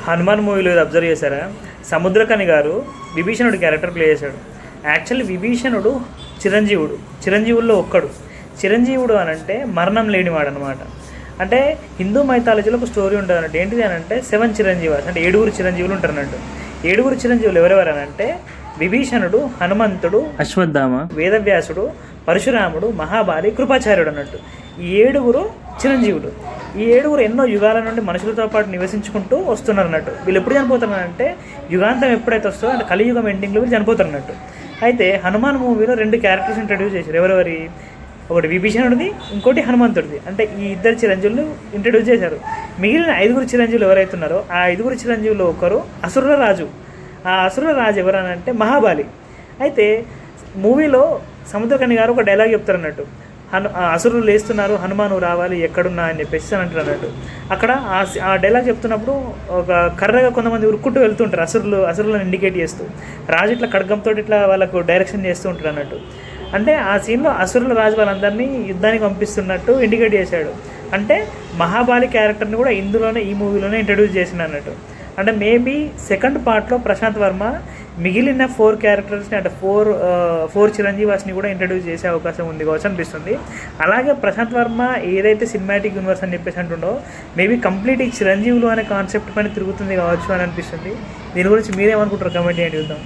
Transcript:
హనుమాన్ మూవీలో అబ్జర్వ్ చేశారా? సముద్రకని గారు విభీషణుడు క్యారెక్టర్ ప్లే చేశాడు. యాక్చువల్లీ విభీషణుడు చిరంజీవుల్లో ఒక్కడు. చిరంజీవుడు అని అంటే మరణం లేనివాడు అనమాట. అంటే హిందూ మైథాలజీలో ఒక స్టోరీ ఉంటుంది అన్నట్టు. ఏంటిది అని అంటే 7 చిరంజీవాస్, అంటే 7 చిరంజీవులు ఉంటారు అన్నట్టు. 7 చిరంజీవులు ఎవరెవరనంటే విభీషణుడు, హనుమంతుడు, అశ్వత్థామ, వేదవ్యాసుడు, పరశురాముడు, మహాబాలి, కృపాచార్యుడు అన్నట్టు. ఈ 7 చిరంజీవులు. ఈ 7 ఎన్నో యుగాల నుండి మనుషులతో పాటు నివసించుకుంటూ వస్తున్నారు అన్నట్టు. వీళ్ళు ఎప్పుడు చనిపోతున్నారంటే యుగాంతం ఎప్పుడైతే వస్తుందో అంటే కలియుగం ఎండింగ్లో వీళ్ళు చనిపోతారు అన్నట్టు. అయితే హనుమాన్ మూవీలో 2 క్యారెక్టర్స్ ఇంట్రడ్యూస్ చేశారు. ఎవరెవరి? ఒకటి విభీషణుడిది, ఇంకోటి హనుమంతుడిది. అంటే ఈ 2 చిరంజీవులు ఇంట్రడ్యూస్ చేశారు. మిగిలిన 5 చిరంజీవులు ఎవరైతున్నారో ఆ 5 చిరంజీవులు ఒకరు అసురుల రాజు. ఆ అసురుల రాజు ఎవరనంటే మహాబాలి. అయితే మూవీలో సముద్రకని గారు ఒక డైలాగ్ చెప్తారు అన్నట్టు. అసురులు లేస్తున్నారు, హనుమాను రావాలి ఎక్కడున్నా అని చెప్పేసి అంటారు అన్నట్టు. అక్కడ ఆ డైలాగ్ చెప్తున్నప్పుడు ఒక కర్రగా కొంతమంది ఉరుక్కుంటూ వెళ్తుంటారు అసురులను ఇండికేట్ చేస్తూ. రాజు ఇట్లా ఖడ్గంతో ఇట్లా వాళ్ళకు డైరెక్షన్ చేస్తూ ఉంటారు అన్నట్టు. అంటే ఆ సీన్లో అసురుల రాజు వాళ్ళందరినీ యుద్ధానికి పంపిస్తున్నట్టు ఇండికేట్ చేశాడు. అంటే మహాబాలి క్యారెక్టర్ని కూడా ఈ మూవీలోనే ఇంట్రడ్యూస్ చేసిండు అన్నట్టు. అంటే మేబీ సెకండ్ పార్ట్లో ప్రశాంత్ వర్మ మిగిలిన 4 క్యారెక్టర్స్ని అంటే 4 చిరంజీవాస్ని కూడా ఇంట్రడ్యూస్ చేసే అవకాశం ఉంది కావచ్చు అనిపిస్తుంది. అలాగే ప్రశాంత్ వర్మ ఏదైతే సినిమాటిక్ యూనివర్స్ అని చెప్పేసి అంటుండో మేబీ కంప్లీట్ ఈ చిరంజీవులు అనే కాన్సెప్ట్ పైన తిరుగుతుంది కావచ్చు అని అనిపిస్తుంది. దీని గురించి మీరేమనుకుంటారు? కమెంట్ చేయండి, చూద్దాం.